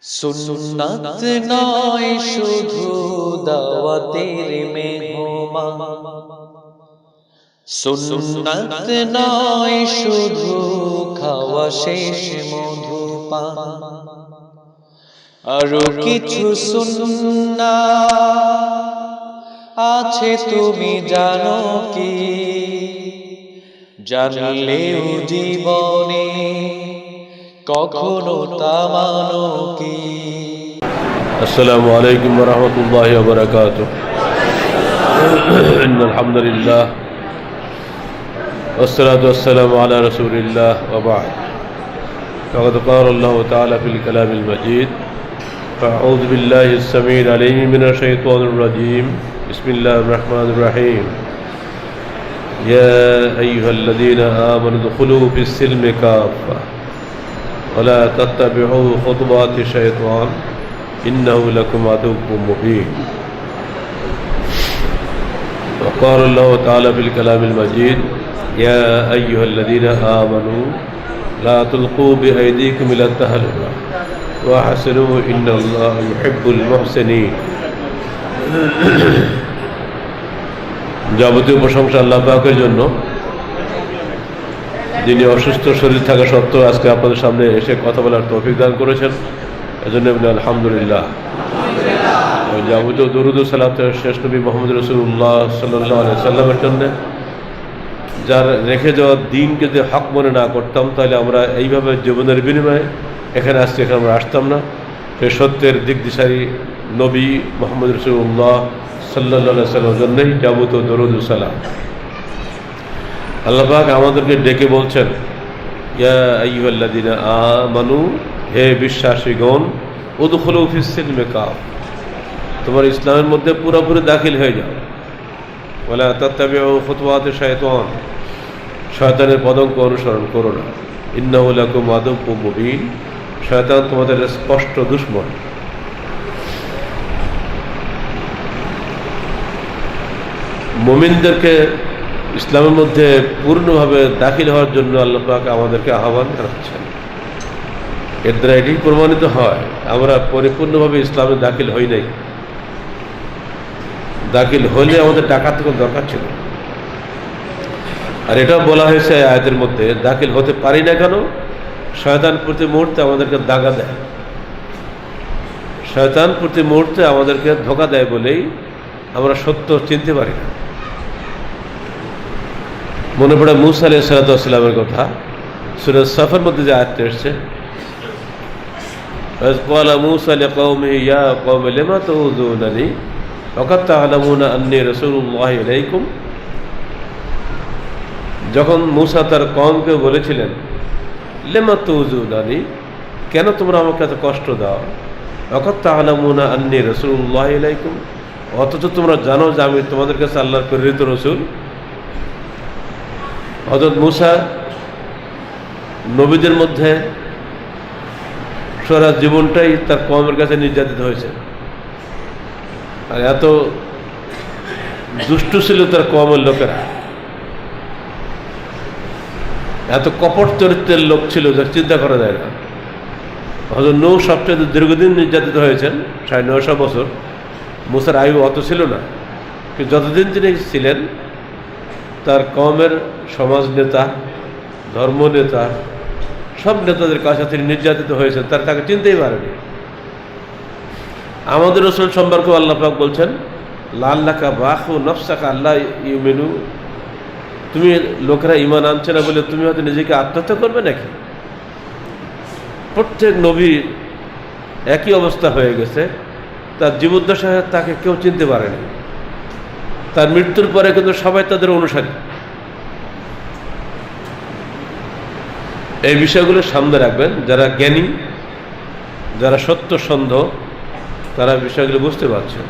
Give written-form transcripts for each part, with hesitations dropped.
সুন্নাত নয় শুধু দাওয়াতের মেহমান, সুন্নাত নয় শুধু খাওয়া শেষ মধুপান, আরো কিছু সুন্নাত আছে তুমি জানো কি? জানলেও জীবনে কখনো তা মানো কি? السلام عليكم ورحمة الله وبركاته. إن الحمد لله والصلاة والسلام على رسول الله وبعد. فقد قال الله تعالى في الكلام المجيد: فأعوذ بالله السميع العليم من الشيطان الرجيم. بسم الله الرحمن الرحيم. يا أيها الذين آمنوا ادخلوا في السلم كافة ولا تتبعوا خطوات الشيطان إنه لكم عدو مبين. وقال الله تعالى في الكلام المجيد: يا أيها الذين آمنوا لا تلقوا بأيديكم إلى التهلكة وأحسنوا إن الله يحب المحسنين. যাবতীয় প্রশংসা আল্লাহ পাকের জন্য, যিনি অসুস্থ শরীর থাকা সত্ত্বেও আজকে আপনাদের সামনে এসে কথা বলার তৌফিক দান করেছেন, এজন্য আলহামদুলিল্লাহ। যাবতীয় দরুদ ও সালাত শেষ নবী মুহাম্মদ রাসূলুল্লাহ সাল্লাল্লাহু আলাইহি সাল্লামের জন্য, যার রেখে যাওয়া দিনকে যদি হক মনে না করতাম তাহলে আমরা এইভাবে জীবনের বিনিময়ে এখানে আসছি, এখানে আমরা আসতাম না। সেই সত্যের দিক দিশারি নবী মুহাম্মদ রাসূলুল্লাহ সাল্লাল্লাহু আলাইহি সাল্লামের জন্যই যাবতীয় দরুদ ও সালাম। আল্লাহ পাক আমাদেরকে ডেকে বলছেন, ইয়া আইয়ুহাল্লাযীনা আমানু, হে বিশ্বাসীগণ, উদখুলু ফিস সিলমি কাফা, তোমার ইসলামের মধ্যে পুরোপুরি দাখিল হয়ে যাও। ওয়ালা তাত্তাবিউ খুতুওয়াতিশ শাইতান, শয়তানের পদঙ্ক অনুসরণ করো না। ইন্নাহু লাকুম আদুউম মুবিন, শয়তান তোমাদের স্পষ্ট দুশমন। মুমিনদেরকে ইসলামের মধ্যে পূর্ণভাবে দাখিল হওয়ার জন্য আল্লাহ পাক আমাদেরকে আহ্বান জানাচ্ছেন। এর দ্বারা এটি প্রমাণিত হয় আমরা পরিপূর্ণভাবে ইসলামে দাখিল হই নাই। দাখিল হলে আমাদের টাকা থেকে দরকার ছিল। আর এটাও বলা হয়েছে আয়াতের মধ্যে, দাখিল হতে পারি না কেন? শয়তান প্রতি মুহূর্তে আমাদেরকে দাগা দেয়, শয়তান প্রতি মুহূর্তে আমাদেরকে ধোঁকা দেয় বলেই আমরা সত্য চিনতে পারি না। মনে পড়ে মুসা আলাইহিস সালামের কথা, সূরা সাফের মধ্যে যে আয়াতটা এসেছে, ওয়াজ ক্বালা মুসা লিকাওমিহি ইয়া কওমি লিমা তুযুনানি ওয়া কাদ তা'লামুনা আন্নী রাসূলুল্লাহি ইলাইকুম। যখন মুসা তার কওমকে বলেছিলেন, লিমা তুযুনানি, কেন তোমরা আমাকে এত কষ্ট দাও? ওয়া কাদ তা'লামুনা আন্নী রাসূলুল্লাহি ইলাইকুম, অথচ তোমরা জানো যে আমি তোমাদের কাছে আল্লাহর প্রেরিত রাসূল। হযরত মুসা নবীদের মধ্যে সারা জীবনটাই তার কওমের কাছে নির্যাতিত হয়েছে, আর এত দুষ্ট ছিল তার কওমের লোকেরা, এত কপট চরিত্রের লোক ছিল যা চিন্তা করা যায় না। হযরত নূহ সবচেয়ে দীর্ঘদিন নির্যাতিত হয়েছেন, 950 বছর। মুসার আয়ু অত ছিল না, কিন্তু যতদিন তিনি ছিলেন তার কওমের সমাজ নেতা, ধর্ম নেতা, সব নেতাদের কাছে তিনি নির্যাতিত হয়েছেন, তাকে চিনতেই পারেনি। আমাদের রাসূল সম্পর্কে আল্লাহ পাক বলছেন, লাআল্লাকা বাখু নাফসাকা আল্লা ইউমিনু, তুমি লোকেরা ঈমান আনছে না বলে তুমি হয়তো নিজেকে আত্মহত্যা করবে নাকি? প্রত্যেক নবী একই অবস্থা হয়ে গেছে, তার জীবদ্দশায় তাকে কেউ চিনতে পারেনি। তার মৃত্যুর পরে কিন্তু সবাই তাদের অনুসারী। এই বিষয়গুলো সামনে রাখবেন। যারা জ্ঞানী, যারা সত্য সন্ধ, তারা বিষয়গুলো বুঝতে পারছেন।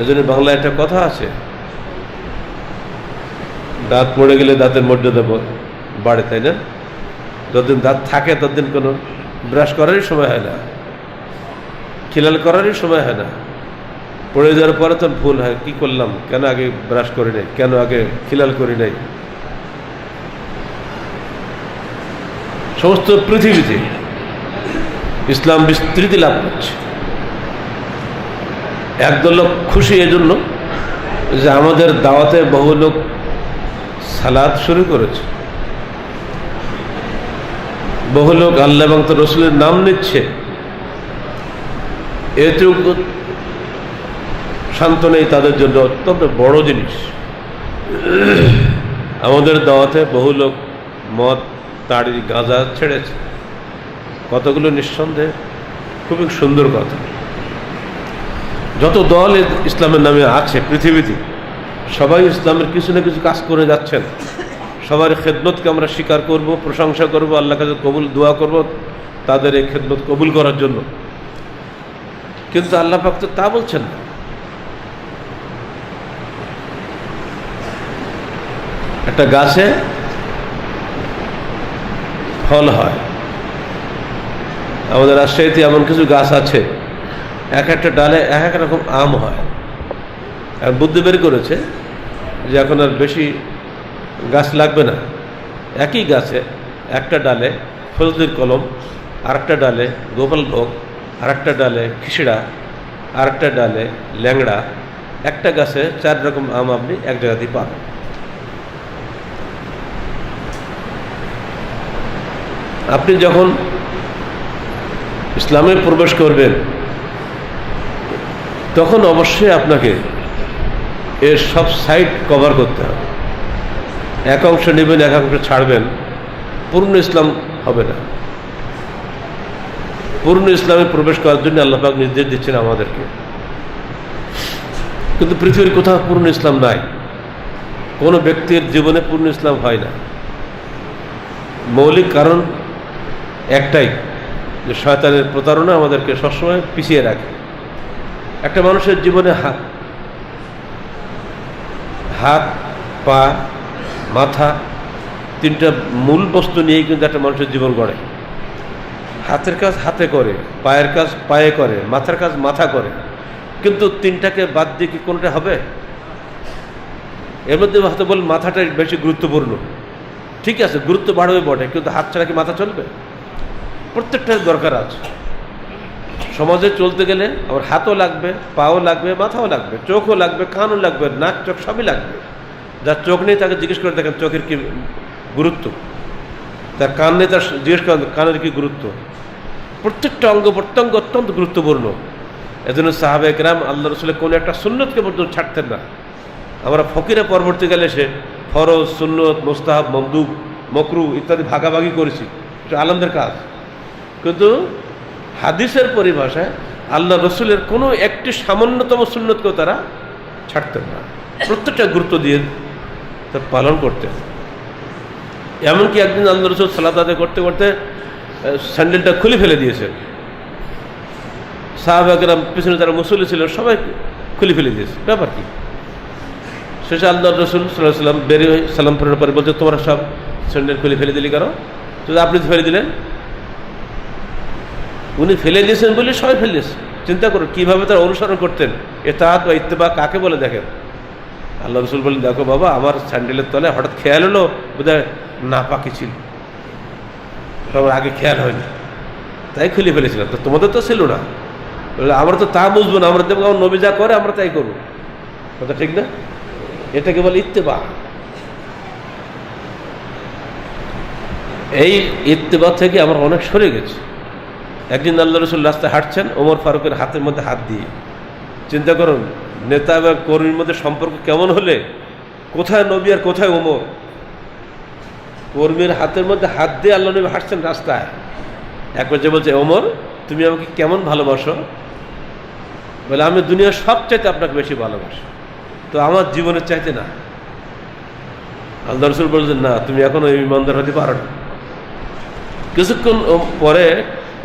এজন্য বাংলায় একটা কথা আছে, দাঁত পড়ে গেলে দাঁতের মর্যাদা বাড়ে, তাই না? যতদিন দাঁত থাকে ততদিন কোনো ব্রাশ করারই সময় হয় না, খিলাল করারই সময় হয় না। পড়ে যাওয়ার পরে তো ভুল হয়, কি করলাম, কেন আগে ব্রাশ করি নাই, কেন আগে খিলাল করি নাই। সমস্ত পৃথিবীতে ইসলাম বিস্তৃতি লাভ করছে। একদল লোক খুশি এজন্য যে আমাদের দাওয়াতে বহু লোক সালাত শুরু করেছে, বহু লোক আল্লাহ এবং তার রসুলের নাম নিচ্ছে। এটুকু সান্ত্বনাই তাদের জন্য অত্যন্ত বড় জিনিস। আমাদের দাওয়াতে বহু লোক মদ, তাড়ি, গাঁজা ছেড়েছে, কতগুলো নিঃসন্দেহে খুবই সুন্দর কথা। যত দল ইসলামের নামে আছে পৃথিবীতে, সবাই ইসলামের কিছু না কিছু কাজ করে যাচ্ছেন। সবার খেদমতকে আমরা স্বীকার করব, প্রশংসা করব, আল্লাহ কাছে কবুল দোয়া করব তাদের এই খেদমত কবুল করার জন্য। কিন্তু আল্লাহ পাক তো তা বলছেন না। একটা গাছে ফল হয়, আমাদের রাজশাহীতে এমন কিছু গাছ আছে, এক একটা ডালে এক এক রকম আম হয়। আর বুদ্ধি বের করেছে যে এখন আর বেশি গাছ লাগবে না, একই গাছে একটা ডালে ফজলির কলম, আর একটা ডালে গোপালভোগ, আর একটা ডালে খিচড়া, আর একটা ডালে ল্যাংড়া, একটা গাছে 4 রকম আম আপনি এক জায়গাতেই পাবেন। আপনি যখন ইসলামে প্রবেশ করবেন তখন অবশ্যই আপনাকে এর সব সাইড কভার করতে হবে। এক অংশ নেবেন, এক অংশ ছাড়বেন, পূর্ণ ইসলাম হবে না। পূর্ণ ইসলামে প্রবেশ করার জন্য আল্লাহ পাক নির্দেশ দিচ্ছেন আমাদেরকে। কিন্তু পৃথিবীর কোথাও পূর্ণ ইসলাম নাই, কোনো ব্যক্তির জীবনে পূর্ণ ইসলাম হয় না। মৌলিক কারণ একটাই, যে শয়তানের প্রতারণা আমাদেরকে সবসময় পিছিয়ে রাখে। একটা মানুষের জীবনে হাত, পা, মাথা, 3টা মূল বস্তু নিয়েই কিন্তু একটা মানুষের জীবন গড়ে। হাতের কাজ হাতে করে, পায়ের কাজ পায়ে করে, মাথার কাজ মাথা করে, কিন্তু 3টাকে বাদ দিয়ে কি কোনটা হবে? এর মধ্যে হয়তো বল মাথাটাই বেশি গুরুত্বপূর্ণ। ঠিক আছে, গুরুত্ব বাড়বে বটে, কিন্তু হাত ছাড়া কি মাথা চলবে? প্রত্যেকটার দরকার আছে। সমাজে চলতে গেলে আবার হাতও লাগবে, পাও লাগবে, মাথাও লাগবে, চোখও লাগবে, কানও লাগবে, নাক চোখ সবই লাগবে। যার চোখ নেই তাকে জিজ্ঞেস করে দেখেন চোখের কি গুরুত্ব, তার কান নেই তার জিজ্ঞেস করেন কানের কি গুরুত্ব। প্রত্যেকটা অঙ্গ প্রত্যঙ্গ অত্যন্ত গুরুত্বপূর্ণ। এজন্য সাহাবে কেরাম আল্লাহ রসুলের কোনো একটা সুন্নতকে পর্যন্ত ছাড়তেন না। আমরা ফকিরে পরবর্তীকালে এসে ফরজ, সুন্নত, মুস্তাহাব, মন্দুব, মকরু ইত্যাদি ভাগাভাগি করেছি, এটা আলমদের কাজ। কিন্তু হাদিসের পরিভাষায় আল্লাহ রসুলের কোনো একটি সামান্যতম সুন্নতকেও তারা ছাড়তেন না, প্রত্যেকটা গুরুত্ব দিয়ে তা পালন করতেন। এমনকি একদিন আল্লাহ রসুল সালাত আদায় করতে করতে স্যান্ডেলটা খুলে ফেলে দিয়েছেন। সাহাবাকেরাম পিছনে যারা মুসল্লি ছিলেন সবাই খুলে ফেলে দিয়েছে, ব্যাপার কি? শেষে আল্লাহ রসুল সাল্লাল্লাহু আলাইহি ওয়াসাল্লাম বেরিয়ে হয়ে সালাম ফেরার পরে বলছে, তোমরা সব স্যান্ডেল খুলে ফেলে দিলি কেন? যদি আপনি ফেলে দিলেন। উনি ফেলে দিয়েছেন বলে সবাই ফেলে দিয়েছে। চিন্তা করুন কীভাবে তারা অনুসরণ করতেন। এতাআত বা ইত্তেবা কাকে বলে দেখেন। আল্লাহ রসুল বলেন, দেখো বাবা, আমার স্যান্ডেলের তলায় হঠাৎ খেয়াল হলো বোধহয় নাপাকি ছিল, সবার আগে খেয়াল হয়নি, তাই খুলে ফেলেছিলাম। তো তোমাদের তো ছিল না, আমরা তো তা বুঝবো না, আমরা দেখবো নবী যা করে আমরা তাই করবো, কথা ঠিক না? এটাকে বলে ইত্তেবা। এই ইত্তেবা থেকে আমরা অনেক সরে গেছি। একদিন আল্লাহ রসুল রাস্তায় হাঁটছেন, ওমর ফারুকের হাতের মধ্যে হাত দিয়ে। চিন্তা করুন, নেতা এবং কর্মীর মধ্যে সম্পর্ক কেমন হলে, কোথায় নবী আর কোথায় ওমর। কর্মীর হাতের মধ্যে হাত দিয়ে আল্লাহ নবী হাঁটছেন রাস্তায়। এক পর্যায়ে বলছে, ওমর তুমি আমাকে কেমন ভালোবাসো? বলে, আমি দুনিয়ার সব চাইতে আপনাকে বেশি ভালোবাসি, তো আমার জীবনের চাইতে না। আল্লাহ রসুল বলছেন, না, তুমি এখনো ইমানদার হতে পারো না। কিছুক্ষণ পরে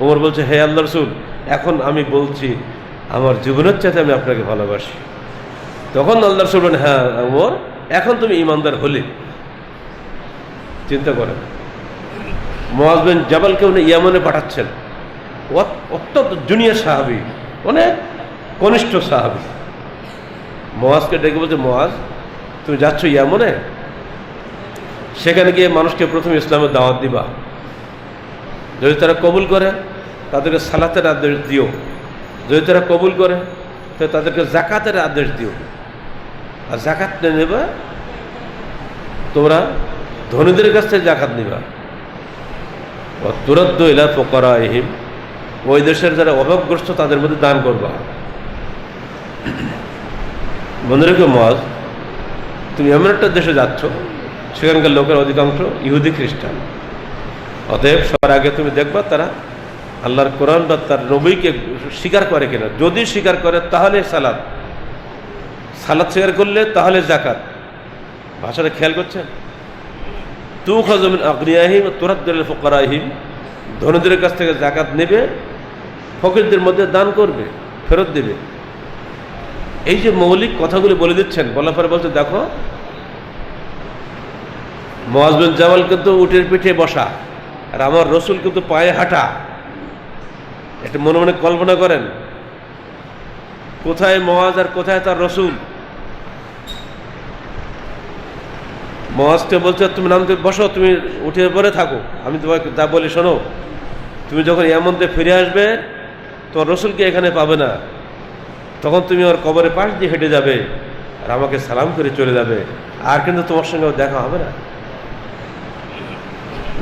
ওমর বলছে, হে আল্লাহ রসুল, এখন আমি বলছি আমার জীবনের চাইতে আমি আপনাকে ভালোবাসি। তখন আল্লাহ রসুল বলেন, হ্যাঁ ওমর, এখন তুমি ইমানদার হলে। চিন্তা করেন, মুআয বিন জাবালকে উনি ইয়ামনে পাঠাচ্ছেন, অত্যন্ত জুনিয়র সাহাবী, অনেক কনিষ্ঠ সাহাবী। মুআযকে ডেকে বলছে, মুআয তুমি যাচ্ছ ইয়ামনে, সেখানে গিয়ে মানুষকে প্রথমে ইসলামের দাওয়াত দিবা, যদি তারা কবুল করে তাদেরকে সালাতের আদেশ দিও। যদি তারা কবুল করে তো তাদেরকে জাকাতের আদেশ দিও। আর জাকাত নেবা তোমরা ধনীদের কাছ থেকে জাকাত নিবা। তুরাদ্দু ইলা ফুকারাইহিম, ওই দেশের যারা অভাবগ্রস্ত তাদের মধ্যে দান করবা। মনে রেখো মজ, তুমি এমন একটা দেশে যাচ্ছ সেখানকার লোকের অধিকাংশ ইহুদি খ্রিস্টান। অতএব সবার আগে তুমি দেখবা তারা আল্লাহর কোরআন বা তার নবীকে স্বীকার করে কিনা। যদি স্বীকার করে তাহলে সালাত স্বীকার করলে তাহলে জাকাত। ভাষাটা খেয়াল করছেন? তুখাযু মিন আগনিয়াহিম ওয়া তুরাদ্দু ইলা ফুকারাইহিম, ধনীদের কাছ থেকে জাকাত নেবে, ফকিরদের মধ্যে দান করবে, ফেরত দেবে। এই যে মৌলিক কথাগুলি বলে দিচ্ছেন, বলার পরে বলছে দেখো মুআয বিন জাবাল কিন্তু উটের পিঠে বসা আর আমার রসুল কিন্তু পায়ে হাঁটা। এটা মনে মনে কল্পনা করেন, কোথায় মুআয আর কোথায় তার রসুল। মুআযকে বলছে তুমি নামতে বসো, তুমি উঠে পরে থাকো, আমি তোমাকে যা বলি শোনো। তুমি যখন ইয়ামনতে ফিরে আসবে তোমার রসুলকে এখানে পাবে না, তখন তুমি ওর কবরের পাশ দিয়ে হেঁটে যাবে আর আমাকে সালাম করে চলে যাবে, আর কিন্তু তোমার সঙ্গে দেখা হবে না।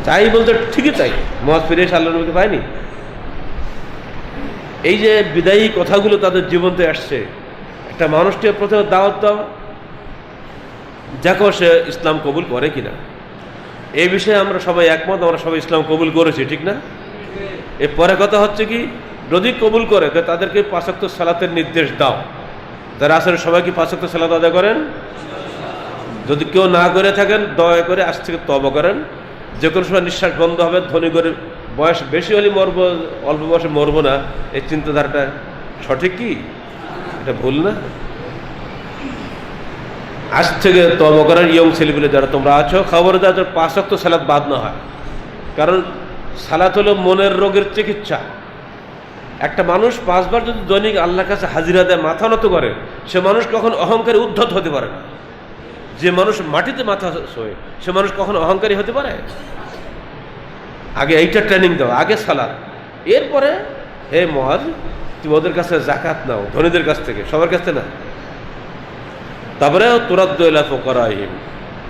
তাই বলতে ঠিকই তাই, মুআয ফিরে এসে আল্লাহর নবীকে পায়নি। এই যে বিদায়ী কথাগুলো তাদের জীবনতে আসছে, একটা মানুষকে প্রথমে দাওয়াত দাও, দেখো সে ইসলাম কবুল করে কিনা। এই বিষয়ে আমরা সবাই একমত, আমরা সবাই ইসলাম কবুল করেছি, ঠিক না? এরপরে কথা হচ্ছে কি, যদি কবুল করে তো তাদেরকে 5 ওয়াক্ত সালাতের নির্দেশ দাও। যারা আসলে সবাই কি 5 ওয়াক্ত সালাত আদায় করেন? যদি কেউ না করে থাকেন দয়া করে আজ থেকে তওবা করেন। যে কোনো সময় নিঃশ্বাস বন্ধ হবে, ধনী করে বয়স বেশি হলে মরবো, অল্প বয়সে মরবো না, এই চিন্তাধারাটা সঠিক কি? এটা ভুল না? আজ থেকে তওবা করার ইয়ং ছেলেগুলো যারা তোমরা আছো, খবরদার 5 ওয়াক্ত সালাত বাদ না হয়। কারণ সালাত হলো মনের রোগের চিকিৎসা। একটা মানুষ 5 বার যদি দৈনিক আল্লাহর কাছে হাজিরা দেয়, মাথা নত করে, সে মানুষ কখন অহংকারী উদ্ধত হতে পারে না। যে মানুষ মাটিতে মাথা শোয়ে সে মানুষ কখন অহংকারী হতে পারে? আগে এইটা ট্রেনিং দাও, আগে সালাত, এরপরে হে মুআয তুমি ওদের কাছে জাকাত নাও, ধনীদের কাছ থেকে, সবার কাছ থেকে না। তারপরে তুরাদ্দু ইলা ফুকারাইহিম,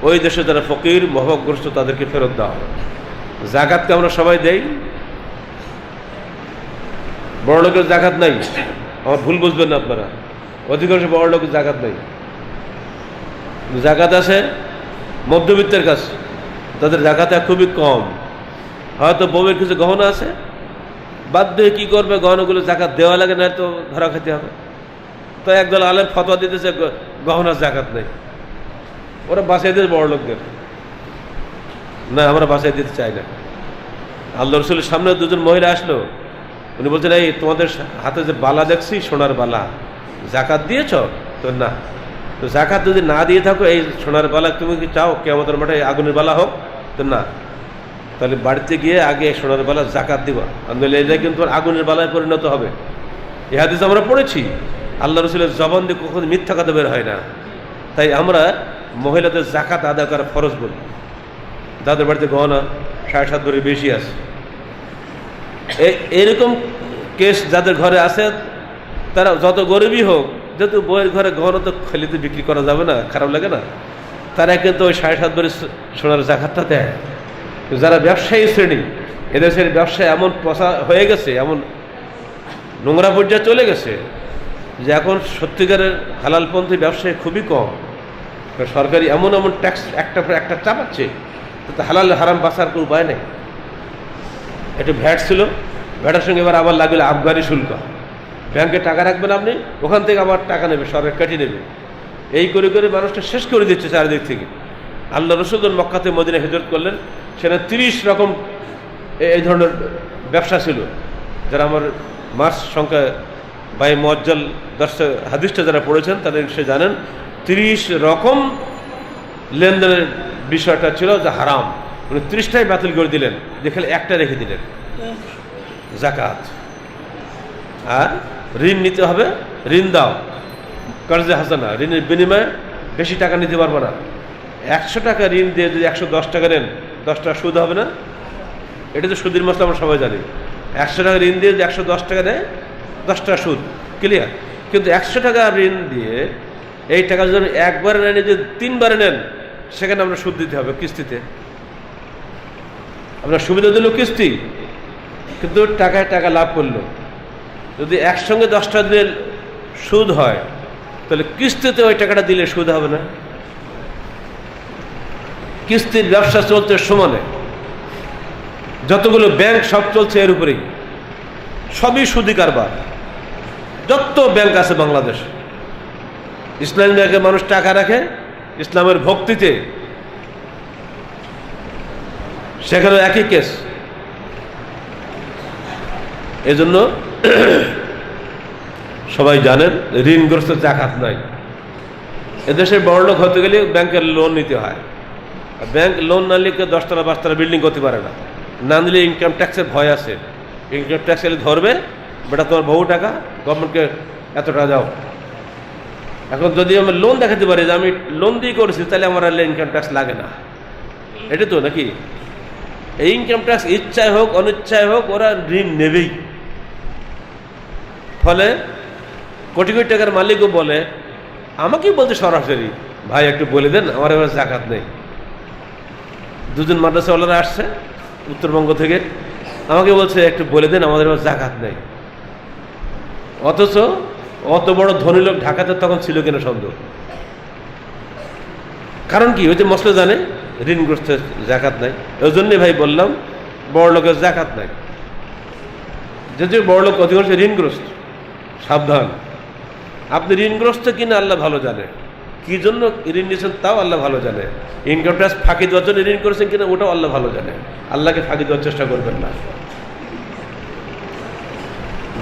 ওই দেশে যারা ফকির অভাবগ্রস্ত তাদেরকে ফেরত দাও। জাকাতকে আমরা সবাই দেই, বড় লোকের জাকাত নাই। আমার ভুল বুঝবেন না আপনারা, অধিকাংশ বড় লোকের জাকাত নাই। জাকাত আছে মধ্যবিত্তের কাছে, তাদের জাকাত খুবই কম। হয়তো বউয়ের কিছু গহনা আছে, বাধ্য হয়ে কী করবে, গহনাগুলো জাকাত দেওয়া লাগে, না তো ধরা খেতে হবে। তো একদল আলেম ফতোয়া দিতেছে গহনার জাকাত নেই, ওরা বাঁচিয়ে দিতে বড় লোকদের। না, আমরা বাঁচিয়ে দিতে চাই না। আল্লাহ রসুলের সামনে 2জন মহিলা আসলো, উনি বলছেন এই তোমাদের হাতে যে বালা দেখছি সোনার বালা, জাকাত দিয়েছ? তো না। তো জাকাত যদি না দিয়ে থাকো, এই সোনার বালা তুমি কি চাও কিয়ামতের মাঠে আগুনের বালা হোক? তো না। তাহলে বাড়িতে গিয়ে আগে সোনার বালা জাকাত দিবা, আন্দোলন এটা কিন্তু আগুনের বালায় পরিণত হবে। এই হাদিস আমরা পড়েছি, আল্লাহ রসুলের জবান দিয়ে কখনো মিথ্যা কথা বের হয় না। তাই আমরা মহিলাদের জাকাত আদায় করা ফরজ বলি। যাদের বাড়িতে গহনা 7.5 ভরি বেশি আছে, এরকম কেস যাদের ঘরে আছে, তারা যত গরিবই হোক, যেহেতু বইয়ের ঘরে গহনা তো খালিতে বিক্রি করা যাবে না, খারাপ লাগে না, তারা কিন্তু ওই 7.5 ভরি সোনার জাকাতটা দেয়। যারা ব্যবসায়ী শ্রেণী, এদেশের ব্যবসায় এমন পচা হয়ে গেছে, এমন নোংরা পর্যায়ে চলে গেছে যে এখন সত্যিকারের হালালপন্থী ব্যবসায় খুবই কম। সরকারি এমন এমন ট্যাক্স একটা পর একটা চাপাচ্ছে, তো হালাল হারাম বাঁচার কোনো উপায় নেই। একটু ভ্যাট ছিল, ভ্যাটের সঙ্গে এবার আবার লাগলে আবগারি শুল্ক। ব্যাংকে টাকা রাখবেন আপনি, ওখান থেকে আবার টাকা নেবে, সরকার কেটে নেবে। এই করে করে মানুষটা শেষ করে দিচ্ছে চারিদিক থেকে। আল্লাহ রসুল মক্কাতে মদিনায় হিজরত করলেন, সেখানে 30 রকম এই ধরনের ব্যবসা ছিল। যারা আমার মাস সংখ্যা বাই মুআজ্জাল দর্শক হাদিসটা যারা পড়েছেন তারা সে জানেন 30 রকম লেনদেনের বিষয়টা ছিল যা হারাম। উনি 30টাই বাতিল করে দিলেন, দেখলে একটা রেখে দিলেন, জাকাত। আর ঋণ নিতে হবে, ঋণ দাও, কর্জে হাসানা, ঋণের বিনিময়ে বেশি টাকা নিতে পারবো না। 100 টাকা ঋণ দিয়ে যদি 110 টাকা নেন, 10 টাকা সুদ হবে না? এটা তো সুদের মশলা আমরা সবাই জানি। 100 টাকা ঋণ দিয়ে যে 110 টাকা দেয়, 10 টাকা সুদ, ক্লিয়ার। কিন্তু 100 টাকা ঋণ দিয়ে এই টাকা যদি একবারে নেন, যদি 3 বারে নেন, সেখানে আমরা সুদ দিতে হবে কিস্তিতে। আমরা সুবিধা দিল কিস্তি, কিন্তু টাকায় টাকা লাভ করলো। যদি একসঙ্গে 10 টাকা দিলে সুদ হয়, তাহলে কিস্তিতে ওই টাকাটা দিলে সুদ হবে না। কিস্তির ব্যবসা চলছে সমানে, যতগুলো ব্যাংক সব চলছে এর উপরেই, সবই সুদি কারবার। যত ব্যাংক আছে বাংলাদেশ, ইসলামী ব্যাংকে মানুষ টাকা রাখে ইসলামের ভক্তিতে, সেখানে একই কেস। এজন্য সবাই জানেন ঋণগ্রস্ত জাকাত নাই। এদেশে বড়লোক হতে গেলে ব্যাংকের লোন নিতে হয়। ব্যাংক লোন না নিলে 10 তলা 5 তলা বিল্ডিং করতে পারে না। না নিলে ইনকাম ট্যাক্সের ভয় আছে, ইনকাম ট্যাক্স এলে ধরবে, বেটা তোমার বহু টাকা, গভর্নমেন্টকে এত টাকা দাও। এখন যদি আমি লোন দেখাতে পারি যে আমি লোন দিয়ে করেছি, তাহলে আমার আর ইনকাম ট্যাক্স লাগে না। এটা তো নাকি এই ইনকাম ট্যাক্স ইচ্ছায় হোক অনিচ্ছায় হোক ওরা ঋণ নেবেই। ফলে কোটি কোটি টাকার মালিকও বলে, আমাকেই বলতে সরাসরি, ভাই একটু বলে দেন আমার এবার জাকাত নেই। 2জন মাদ্রাসাওয়ালারা আসছে উত্তরবঙ্গ থেকে, আমাকে বলছে একটু বলে দেন আমাদের এবার জাকাত নেই। অথচ অত বড় ধনী লোক ঢাকাতে তখন ছিল কিনা সন্দেহ। কারণ কি, ওই যে মসলা জানে ঋণগ্রস্ত জাকাত নাই। ওই জন্যই ভাই বললাম বড় লোকের জাকাত নাই। যদিও বড় লোক অধিকাংশ ঋণগ্রস্ত, সাবধান। আপনি ঋণগ্রস্ত কিনা আল্লাহ ভালো জানে, কি জন্য ঋণ নিয়েছেন তাও আল্লাহ ভালো জানে। ইনকাম ট্যাক্স ফাঁকি দেওয়ার জন্য ঋণ করেছেন কিনা ওটাও আল্লাহ ভালো জানে। আল্লাহকে ফাঁকি দেওয়ার চেষ্টা করবেন না।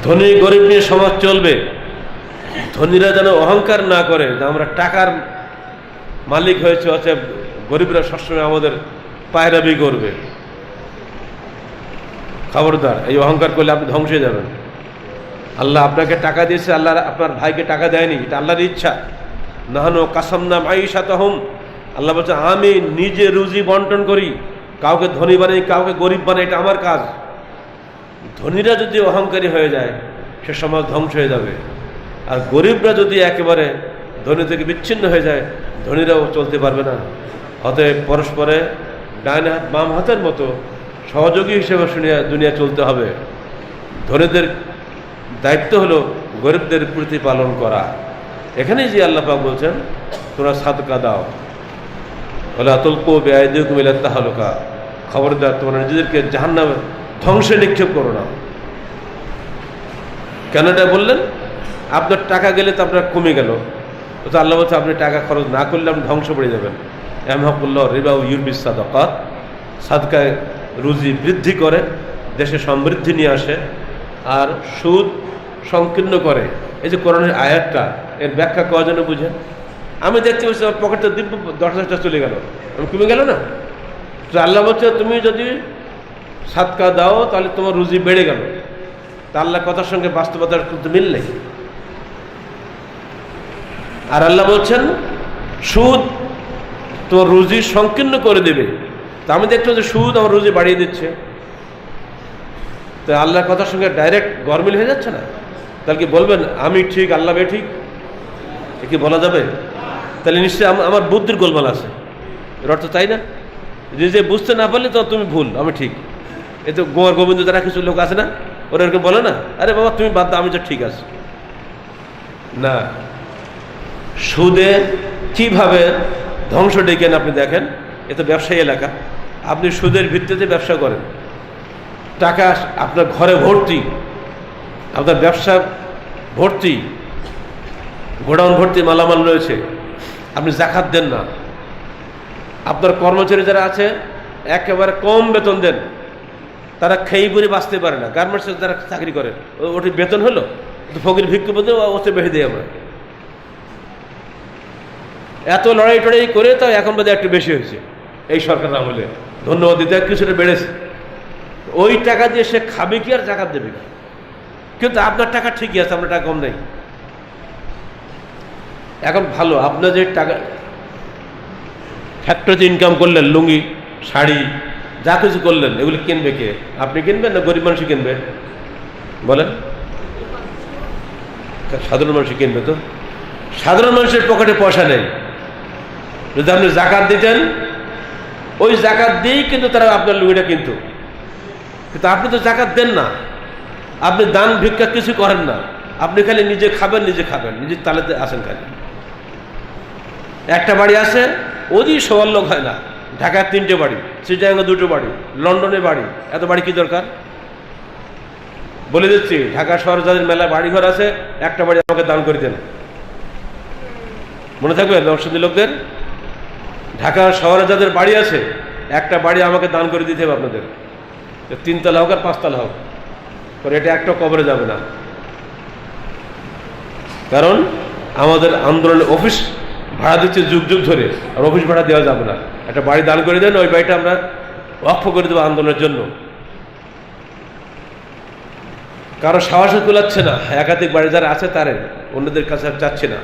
ধনী গরিব নিয়ে সমাজ চলবে। ধনীরা যেন অহংকার না করে যে আমরা টাকার মালিক হয়েছে, অতএব গরিবরা সবসময় আমাদের পায়রাবি করবে। খবরদার, এই অহংকার করলে আপনি ধ্বংস হয়ে যাবেন। আল্লাহ আপনাকে টাকা দিয়েছে, আল্লাহ আপনার ভাইকে টাকা দেয়নি, এটা আল্লাহর ইচ্ছা। নাহানু কাসামনা মাইশাতাহুম, আল্লাহ বলছে আমি নিজে রুজি বন্টন করি, কাউকে ধনী বানাই কাউকে গরিব বানাই, এটা আমার কাজ। ধনীরা যদি অহংকারী হয়ে যায়, সে সমাজ ধ্বংস হয়ে যাবে। আর গরিবরা যদি একেবারে ধনী থেকে বিচ্ছিন্ন হয়ে যায়, ধনীরাও চলতে পারবে না। অতএব পরস্পরে ডান হাত বাম হাতের মতো সহযোগী হিসেবে দুনিয়া চলতে হবে। ধনীদের দায়িত্ব হলো গরিবদের প্রতিপালন করা। এখানেই যে আল্লাহ পাক বলছেন তোমরা সাদকা দাও, বলে আতুলকু বিআইদিকুম ইলা তাহলুকা, খবরদার তোমরা নিজেদেরকে জাহান্নামে ধ্বংসে নিক্ষেপ করো না। কেন এটা বললেন? আপনার টাকা গেলে তো আপনার কমে গেল, তো আল্লাহ বলছে আপনি টাকা খরচ না করলে আপনি ধ্বংস পড়ে যাবেন। ইয়ামহাকুল্লাহ রিবা ওয়া ইউরবিস সাদাকাত, সাদকায় রুজি বৃদ্ধি করে, দেশে সমৃদ্ধি নিয়ে আসে, আর সুদ সংকীর্ণ করে। এই যে কোরআনের আয়াতটা, এর ব্যাখ্যা কয়জনে বুঝেন? আমি দেখতে পাচ্ছি আমার পকেটে দিব্য 10,000 চলে গেল, আমি কমে গেল না? তো আল্লাহ বলছে তুমি যদি সাদকা দাও তাহলে তোমার রুজি বেড়ে গেল। তা আল্লাহ কথার সঙ্গে বাস্তবতার কিন্তু মিল নেই। আর আল্লাহ বলছেন সুদ তোমার রুজি সংকীর্ণ করে দেবে। তা আমি দেখতে যে সুদ আমার রুজি বাড়িয়ে দিচ্ছে, তো আল্লাহর কথার সঙ্গে ডাইরেক্ট গরমিল হয়ে যাচ্ছে না? তাহলে কি বলবেন আমি ঠিক আল্লাহ বে ঠিক? এ কি বলা যাবে? তাহলে নিশ্চয়ই আমার বুদ্ধির গোলমাল আছে, এর অর্থ তাই না? যে বুঝতে না পারলে তো তুমি ভুল, আমি ঠিক। এই তো গোয়ার গোবিন্দ যারা কিছু লোক আছে না, ওরা এরকম বলে না, আরে বাবা তুমি বাদ দাও, আমি তো ঠিক আছে না। সুদে কিভাবে ধ্বংস ডেকেন আপনি দেখেন। এ তো ব্যবসায়ী এলাকা, আপনি সুদের ভিত্তিতে ব্যবসা করেন, টাকা আপনার ঘরে ভর্তি, আপনার ব্যবসা ভর্তি, গোডাউন ভর্তি মালামাল রয়েছে, আপনি জাকাত দেন না। আপনার কর্মচারী যারা আছে একেবারে কম বেতন দেন, তারা খেয়ে পরে বাঁচতে পারে না। গার্মেন্টসে যারা চাকরি করে ওটি বেতন হলো, ফকির ভিক্ষু বলতে ওতে বেশি দেয়। আমরা এত লড়াই টড়াই করে তো এখন বোধহয় একটু বেশি হয়েছে এই সরকার আমলে, ধন্যবাদ দিতে কিছুটা বেড়েছে। ওই টাকা দিয়ে সে খাবে কি আর জাকাত দেবে কি? কিন্তু আপনার টাকা ঠিকই আছে, আপনার টাকা কম নেই। এখন ভালো, আপনার যে টাকা ফ্যাক্টরিতে ইনকাম করলেন, লুঙ্গি শাড়ি যা কিছু করলেন, এগুলি কিনবে কে? আপনি কিনবেন না গরিব মানুষই কিনবে? বলেন, সাধারণ মানুষ কিনবে তো? সাধারণ মানুষের পকেটে পয়সা নেই। যদি আপনি জাকাত দিতেন, ওই জাকাত দিয়েই কিন্তু তারা আপনার লুঙ্গিটা কিনতো। কিন্তু আপনি তো জাকাত দেন না, আপনি দান ভিক্ষা কিছু করেন না, আপনি খালি নিজে খাবেন, নিজের তালেতে আসেন। খালি একটা বাড়ি আছে, ওদিকে সবার লোক হয় না। ঢাকায় 3টে বাড়ি, চিটাগাঙে 2টো বাড়ি, লন্ডনে বাড়ি। এত বাড়ি কি দরকার? বলে দিচ্ছি, ঢাকা শহরে যাদের মেলা বাড়িঘর আছে, একটা বাড়ি আমাকে দান করে দেন। মনে থাকবে নরসিংদী লোকদের? ঢাকা শহরে যাদের বাড়ি আছে, একটা বাড়ি আমাকে দান করে দিতে হবে আপনাদের। 3 তলা হোক আর 5 তলা হোক, এটা একটা কবরে যাবে না। কারণ আমাদের আন্দোলনের অফিস ভাড়া দিচ্ছে যুগ যুগ ধরে, আর অফিস ভাড়া দেওয়া যাবে না। একটা বাড়ি দান করে দেন, ওই বাড়িটা আমরা ওয়াকফ করে দেবো আন্দোলনের জন্য। কারো সাহসে কুলাচ্ছে না, একাধিক বাড়ি যারা আছে তারে, অন্যদের কাছে আর চাচ্ছে না।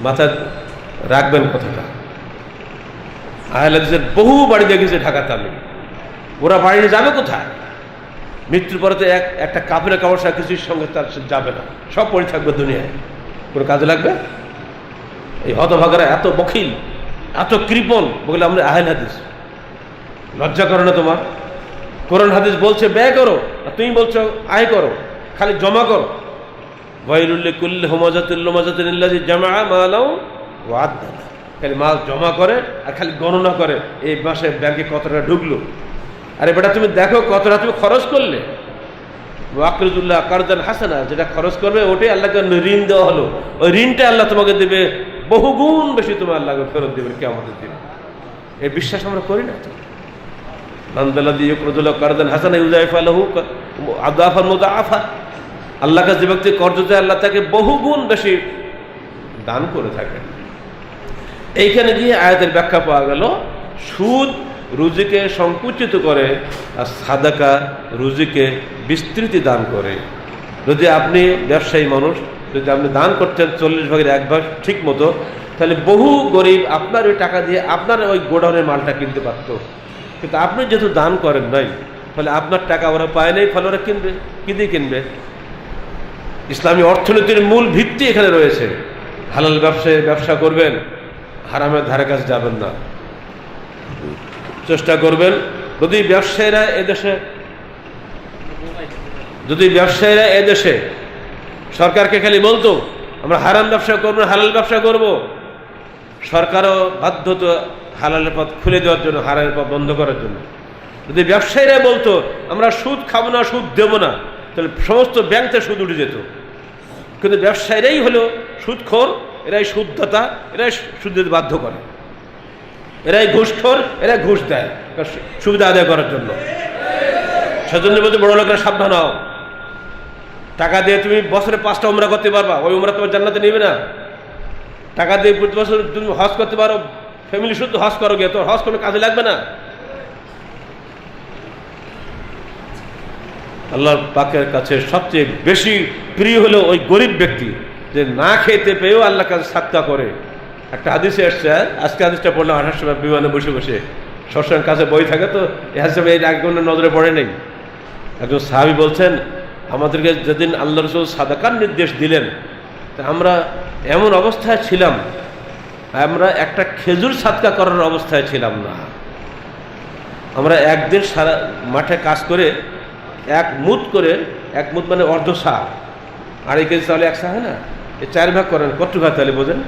মাথায় রাখবেন কথাটা। আহলে হাদিসের বহু বাড়ি দেখেছে ঢাকাতে আমি। ওরা বাড়ি যাবে কোথায়? মৃত্যুর পরে তো একটা কাপড়ের কাপড় সাথে কিছুর সঙ্গে তার যাবে না, সব পড়ে থাকবে দুনিয়ায়। কোনো কাজে লাগবে? এই হতভাগারা এত বখিল, এত কৃপণ, বলে আমরা আহলে হাদিস। লজ্জা করো না তোমার? কোরআন হাদিস বলছে ব্যয় করো, আর তুমি বলছো আয় করো, খালি জমা করো। ওয়াইলুল লিকুল্লি হুমাযাতিল লুমাযাতিন আল্লাযী জামাআ মালাও ওয়া আদ্দাদা। খালি মাল জমা করে আর খালি গণনা করে, এই মাসে ব্যাংকে কত টাকা ঢুকলো। আরে বেটা, তুমি দেখো কত টাকা তুমি খরচ করলে। ওয়াকরিদুল্লাহ কারদান হাসানা, যেটা খরচ করবে ওটাই আল্লাহকে ঋণ দেওয়া হলো। ওই ঋণটা আল্লাহ তোমাকে দেবে বহুগুণ বেশি, তোমার আল্লাহকে ফেরত দেবে কিয়ামতের দিন। এই বিশ্বাস আমরা করি না তো? মানদাল্লাযী ইউকরিদুল্লাহ কারদান হাসানা ইউযাইফা লাহু আদাফান মুদাআফা। আল্লাহ কাছে যে ব্যক্তি কর্জ দেয়, আল্লাহ তাকে বহুগুণ বেশি দান করে থাকে। এইখানে গিয়ে আয়াতের ব্যাখ্যা পাওয়া গেল, সুদ রুজিকে সংকুচিত করে আর সাদাকা রুজিকে বিস্তৃতি দান করে। যদি আপনি ব্যবসায়ী মানুষ, যদি আপনি দান করতেন 40 ভাগের 1 ভাগ ঠিক মতো, তাহলে বহু গরিব আপনার ওই টাকা দিয়ে আপনার ওই গোডাউনের মালটা কিনতে পারত। কিন্তু আপনি যেহেতু দান করেন নাই, ফলে আপনার টাকা ওরা পায় নাই, ফলে ওরা কিনবে। কি দিয়ে কিনবে? ইসলামী অর্থনীতির মূল ভিত্তি এখানে রয়েছে। হালাল ব্যবসায় ব্যবসা করবেন, হারামের ধারে কাছে যাবেন না। চেষ্টা করবেন যদি ব্যবসায়ীরা এদেশে সরকারকে খালি বলতো আমরা হারাম ব্যবসা করবো, হালাল ব্যবসা করব, সরকারও বাধ্য তো হালালের পথ খুলে দেওয়ার জন্য, হারামের পথ বন্ধ করার জন্য। যদি ব্যবসায়ীরা বলতো আমরা সুদ খাবো না, সুদ দেবো না, তাহলে সমস্ত ব্যাংক থেকে সুদ উঠে যেত। কিন্তু ব্যবসায়ীরাই হলো সুদখোর, এরাই সুদদাতা, এরাই সুদ দিতে বাধ্য করে, এরাই ঘুষখোর, এরা ঘুষ দেয় সুবিধা আদায় করার জন্য। সেজন্য বলতে বড় লোকেরা সাবধান হও। টাকা দিয়ে তুমি বছরে 5টা উমরা করতে পারবা, ওই উমরা তোমার জান্নাতে নেবে না। টাকা দিয়ে প্রতি বছর তুমি হজ করতে পারো, ফ্যামিলি শুদ্ধ হজ করো, গিয়ে তোর হজ কোনো কাজে লাগবে না। আল্লাহর পাকের কাছে সবচেয়ে বেশি প্রিয় হলো ওই গরিব ব্যক্তি, যে না খেতে পেয়েও আল্লাহর কাছে সাদকা করে। একটা হাদিসে আসছে, আজকে হাদিসটা পড়লাম 28 সময় বিমানে বসে বসে, সবসময় কাছে বই থাকে তো এই হাদিসে এই একজনের নজরে পড়ে নেই। একজন সাহাবী বলছেন, আমাদেরকে যেদিন আল্লাহ রাসূল সাদাকার নির্দেশ দিলেন, তা আমরা এমন অবস্থায় ছিলাম, আমরা একটা খেজুর সাদকা করার অবস্থায় ছিলাম না। আমরা একদিন সারা মাঠে কাজ করে 1 মুদ করে, 1 মুদ মানে অর্ধ সা, 2.5 কেজি চাউলে 1 সা হয় না, এই 4 ভাগ করেন, কত ভাগ তাহলে বোঝেন?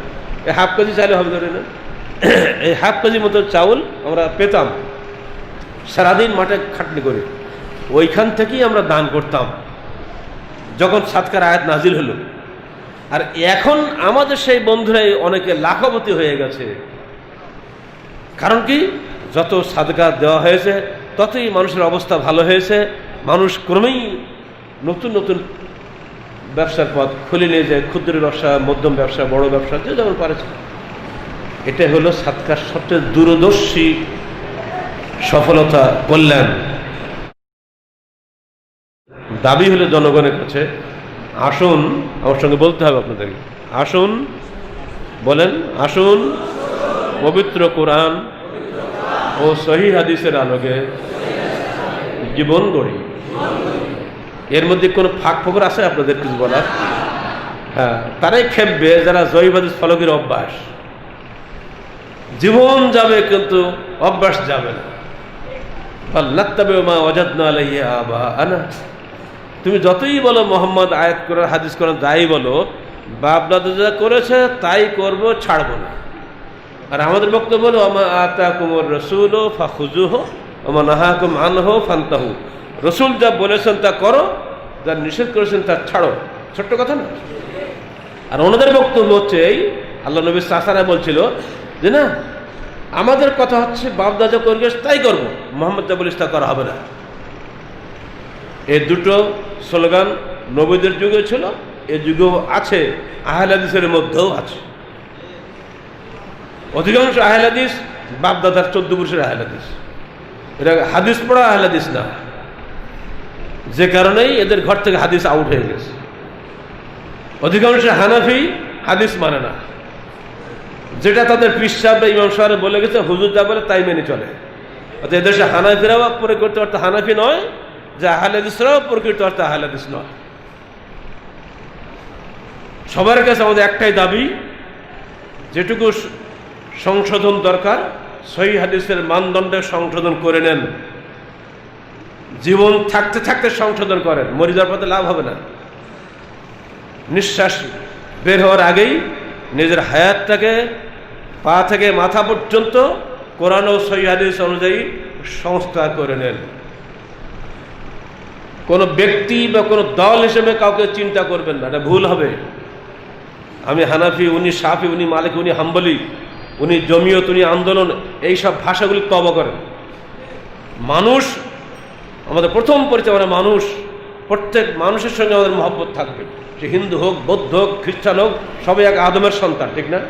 এই হাফ কেজি চাইলে হবে ধরে না, এই হাফ কেজি মতো চাউল আমরা পেতাম সারাদিন মাঠে খাটনি করে। ওইখান থেকেই আমরা দান করতাম যখন সাদকার আয়াত নাজিল হলো। আর এখন আমাদের সেই বন্ধুরাই অনেকে লাখপতি হয়ে গেছে। কারণ কি? যত সাদকা দেওয়া হয়েছে ততই মানুষের অবস্থা ভালো হয়েছে। মানুষ ক্রমেই নতুন নতুন ব্যবসার পথ খুলে নিয়ে যায়, ক্ষুদ্র ব্যবসা, মধ্যম ব্যবসা, বড় ব্যবসা, যে যেমন পারেছে। এটা হলো সাদকার সবচেয়ে দূরদর্শী সফলতা, কল্যাণ। দাবি হলো জনগণের কাছে, আসুন, আমার সঙ্গে বলতে হবে আপনাদেরকে, আসুন, বলেন, আসুন পবিত্র কোরআন ও সহিহ হাদিসের আলোকে জীবন গড়ি। এর মধ্যে কোনো ফাঁক ফোকর আছে আপনাদের কিছু বলার? হ্যাঁ, তারাই খেপবে যারা জয়ীবাদী ফলকের অভ্যাস। জীবন যাবে কিন্তু অভ্যাস যাবে না। তুমি যতই বলো মোহাম্মদ আয়াত করে হাদিস করে যাই বলো, বাপ দাদা যা করেছে তাই করব, ছাড়বো না। আর আমাদের বক্তব্য হলো আমা আতাকুমুর রাসূলু ফাখুযুহু ওয়া মা নাহাকুম আনহু ফান্তাহু। রসুল যা বলেছেন তা করো, যা নিষেধ করেছেন তা ছাড়ো। ছোট্ট কথা না? আর ওনাদের বক্তব্য হচ্ছে এই, আল্লাহ নবী সাসারা বলছিল যে না, আমাদের কথা হচ্ছে বাপ দাদা করবে তাই করবো, মোহাম্মদ যা বলিস তা করা হবে না। এই দুটো স্লোগান নবীদের যুগে ছিল, এ যুগেও আছে, আহলে হাদিসের মধ্যেও আছে। অধিকাংশ আহলে হাদিস বাপ দাদার 14 পুরুষের আহলে হাদিস, এটা হাদিস পড়া আহলে হাদিস না। যে কারণেই এদের ঘর থেকে হাদিস আউট হয়ে গেছে। অধিকাংশ হানাফি হাদিস মানে না, যেটা তাদের পীর সাহেবরা ইমাম সাহেব বলে গেছে, হুজুর যা বলে তাই মেনে চলে। অর্থাৎ এদেশে হানাফিরাও প্রকৃত অর্থে হানাফি নয়, যে আহলে হাদিসরাও প্রকৃত অর্থে আহলে হাদিস নয়। সবার কাছে আমাদের একটাই দাবি, যেটুকু সংশোধন দরকার সহিহ হাদিসের মানদণ্ডে সংশোধন করে নেন। জীবন থাকতে থাকতে সংশোধন করেন, মরে যাওয়ার পথে লাভ হবে না। নিঃশ্বাস বের হওয়ার আগেই নিজের হায়াতটাকে পা থেকে মাথা পর্যন্ত কোরআন ও সহিহ হাদিস অনুযায়ী সংস্কার করে নেন। কোনো ব্যক্তি বা কোনো দল হিসেবে কাউকে চিন্তা করবেন না, এটা ভুল হবে। আমি হানাফি, উনি শাফি, উনি মালিক, উনি হাম্বলি, উনি জমিয়ত, উনি আন্দোলন, এইসব ভাষাগুলি তওবা করেন। মানুষ আমাদের প্রথম পরিচয়, আমরা মানুষ। প্রত্যেক মানুষের সঙ্গে আমাদের মহব্বত থাকবে, সে হিন্দু হোক, বৌদ্ধ হোক, খ্রিস্টান হোক, সবাই এক আদমের সন্তান, ঠিক না?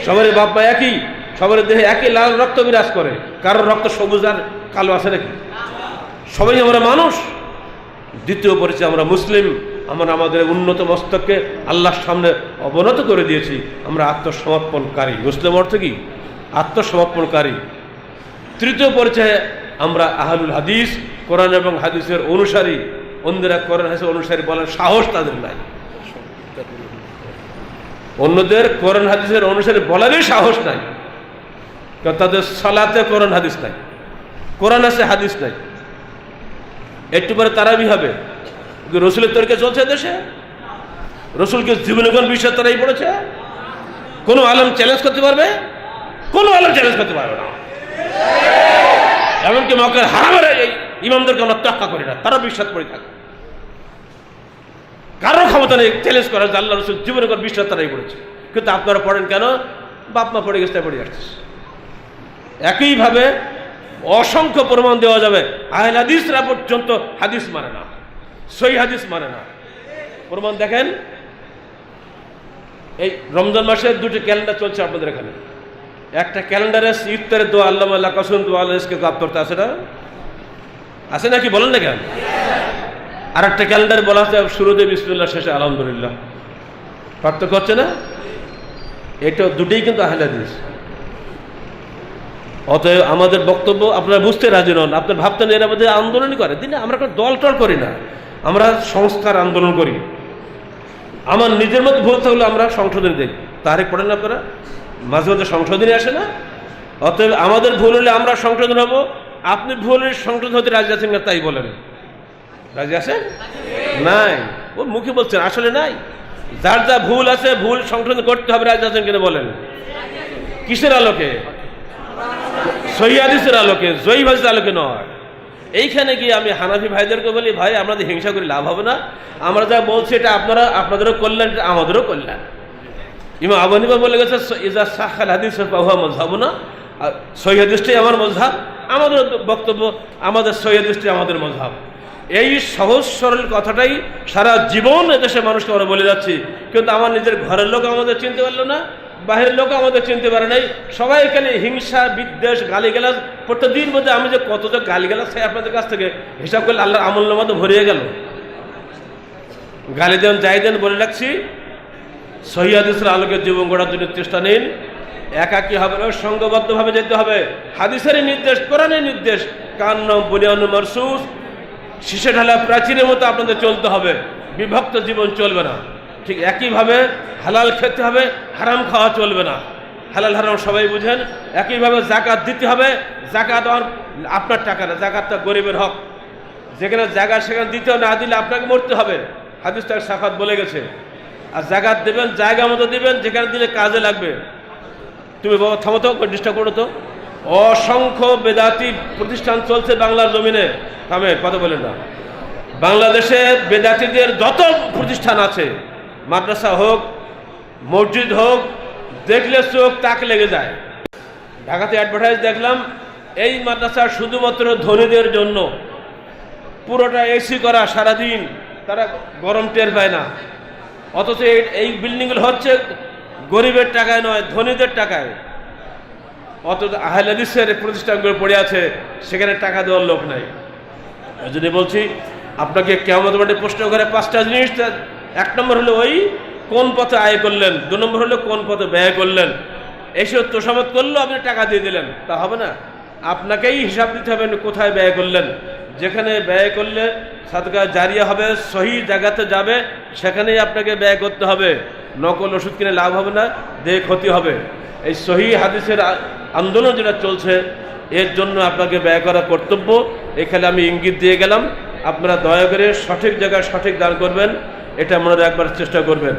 সবারই বাপ মা একই, সবার দেহে একই লাল রক্ত বিরাজ করে। কারোর রক্ত সবুজ আর কালো আছে নাকি? সবাই আমরা মানুষ। দ্বিতীয় পরিচয়, আমরা মুসলিম। আমরা আমাদের উন্নত মস্তককে আল্লাহর সামনে অবনত করে দিয়েছি, আমরা আত্মসমর্পণকারী। মুসলিম অর্থ কি? আত্মসমর্পণকারী। তৃতীয় পরিচয়ে আমরা আহলুল হাদিস, কোরআন এবং হাদিসের অনুসারী। অন্যরা কোরআন হাদিসের অনুসারী বলার সাহস তাদের নাই। অন্যদের কোরআন হাদিসের অনুসারী বলারই সাহস নাই, কারণ তাদের সালাতে কোরআন হাদিস নাই, কোরআন আছে হাদিস নাই। একটু পরে তারাবি হবে, রসুলের তরিকা চলছে দেশে। রসুলকে জীবনে কোন বিষয় তারাই পড়েছে? কোনো আলেম চ্যালেঞ্জ করতে পারবে? কোনো আলেম চ্যালেঞ্জ করতে পারবে না। এমনকি মক্কার হারামের এই ইমামদেরকে আমরা তোয়াক্কা করি না, তারা বিশ্বাস করে থাকে। কারো ক্ষমতা নেই চ্যালেঞ্জ করার যে আল্লাহ রসুল জীবনে কোন বিশ্বাস তারাই পড়েছে। কিন্তু আপনারা পড়েন কেন? বাপ মা পড়ে গেছে, তাই পড়ে যাচ্ছে। একইভাবে অসংখ্য প্রমাণ দেওয়া যাবে, আহলে হাদিসরা পর্যন্ত হাদিস মানে না, সহিহ হাদিস মানে না। প্রমাণ দেখেন, এই রমজান মাসের দুটি ক্যালেন্ডার চলছে আপনাদের এখানে। একটা ক্যালেন্ডারে ইফতারের দোয়া, আল্লামা আল্লাহ কাসুম দোয়া আল্লাহকে কাপ্তরতে আছে না? আছে নাকি? বলেন না কেন? আর একটা ক্যালেন্ডার বলা আছে শুরুতে বিসমিল্লাহ, শেষে আলহামদুলিল্লাহ। পার্থক্য হচ্ছে না? এটা দুটোই কিন্তু আহলে হাদিস। অতএব আমাদের বক্তব্য আপনারা বুঝতে রাজি নন, আপনার ভাবতেন এরা মধ্যে আন্দোলনই করে। দিনে আমরা কোনো দল টল করি না, আমরা সংস্কার আন্দোলন করি। আমার নিজের মধ্যে ভুল থাকলে আমরা সংশোধনী দিই। তারিখ পড়েন না আপনারা? মাঝে মাঝে সংশোধনী আসে না? অতএব আমাদের ভুল হলে আমরা সংশোধন হব। আপনি ভুল হলে সংশোধন হতে রাজি আছেন না? তাই বলেন। রাজি আছেন? নাই, ও মুখে বলছেন, আসলে নাই। যার যা ভুল আছে, ভুল সংশোধন করতে হবে, রাজি আছেন কিনা বলেন? কিসের আলোকে? সহিহ হাদিসের আলোকে, জয়ী হাদিসের আলোকে নয়। এইখানে গিয়ে আমি হানাফি ভাইদেরকে বলি, ভাই আমাদের হিংসা করে লাভ হবে না। আমরা যা বলছি এটা আপনাদেরও কল্যাণ, আমাদেরও কল্যাণ। ইমাম আবু হানিফা বলে গেছে, ইজা সাহাল হাদিস ফাহুয়া মাযহাবুনা, সহিহ হাদিসটাই আমার মযহাব। আমাদের বক্তব্য, আমাদের সহিহ হাদিসটাই আমাদের মযহাব। এই সহজ সরল কথাটাই সারা জীবন এদেশের মানুষকে আমরা বলে যাচ্ছি। কিন্তু আমার নিজের ঘরের লোক আমাদের চিনতে পারলো না, বাহিরের লোক আমাদের চিনতে পারে নাই। সবাই এখানে হিংসা, বিদ্বেষ, গালিগালাজ। প্রত্যেকদিন মধ্যে আমি যে কত যে গালিগালাজ চাই আপনাদের কাছ থেকে, হিসাব করলে আল্লাহর আমলের মধ্যে ভরিয়ে গেল। গালি দেন, যাই দেন, বলে রাখছি, সহিহ হাদিসের আলোকে জীবন গড়ার জন্য চেষ্টা নিন। একাকী হবে না, সঙ্গবদ্ধভাবে যেতে হবে। হাদিসেরই নির্দেশ, কোরআনের নির্দেশ, কান্নাম বুনিয়ানুল মারসুস, শীষে ঢালা প্রাচীরের মতো আপনাদের চলতে হবে, বিভক্ত জীবন চলবে না। ঠিক একইভাবে হালাল খেতে হবে, হারাম খাওয়া চলবে না। হালাল হারাম সবাই বুঝেন। একইভাবে জাকাত দিতে হবে, জাকাত আপনার টাকা না, জাকাতটা গরিবের হক। যেখানে জায়গা সেখানে দিতে না দিলে আপনাকে মরতে হবে, হাদিসটা সাফাত বলে গেছে। আর জাকাত দেবেন জায়গা মতো দিবেন, যেখানে দিলে কাজে লাগবে। তুমি বাবা থামো তো, ডিস্টার্ব করো তো। অসংখ্য বেদাতি প্রতিষ্ঠান চলছে বাংলার জমিনে। থামে, কথা বলেন না। বাংলাদেশে বেদাতিদের যত প্রতিষ্ঠান আছে, মাদ্রাসা হোক, মসজিদ হোক, দেখলে চোখ তাক লেগে যায়। ঢাকাতে অ্যাডভার্টাইজ দেখলাম, এই মাদ্রাসা শুধুমাত্র ধনীদের জন্য, পুরোটা এসি করা, সারাদিন তারা গরম টের পায় না। অথচ এই বিল্ডিংগুলো হচ্ছে গরিবের টাকায় নয়, ধনীদের টাকায়। অথচ আহলে হাদিসের প্রতিষ্ঠানগুলো পড়ে আছে, সেখানে টাকা দেওয়ার লোক নাই। ওই জন্য বলছি, আপনাকে কিয়ামত মাঠে প্রশ্ন করে 5টা জিনিস। 1 নম্বর হলো ওই কোন পথে আয় করলেন, 2 নম্বর হলো কোন পথে ব্যয় করলেন। এসে তোষামত করলো, আপনি টাকা দিয়ে দিলেন, তা হবে না। আপনাকেই হিসাব দিতে হবে কোথায় ব্যয় করলেন। যেখানে ব্যয় করলে সাদকা জারিয়া হবে, সহি জায়গাতে যাবে, সেখানেই আপনাকে ব্যয় করতে হবে। নকল ওষুধ কিনে লাভ হবে না, দেহে ক্ষতি হবে। এই সহি হাদিসের আন্দোলন যেটা চলছে, এর জন্য আপনাকে ব্যয় করা কর্তব্য। এখানে আমি ইঙ্গিত দিয়ে গেলাম, আপনারা দয়া করে সঠিক জায়গায় সঠিক দান করবেন, এটা মনে রাখবার চেষ্টা করবেন।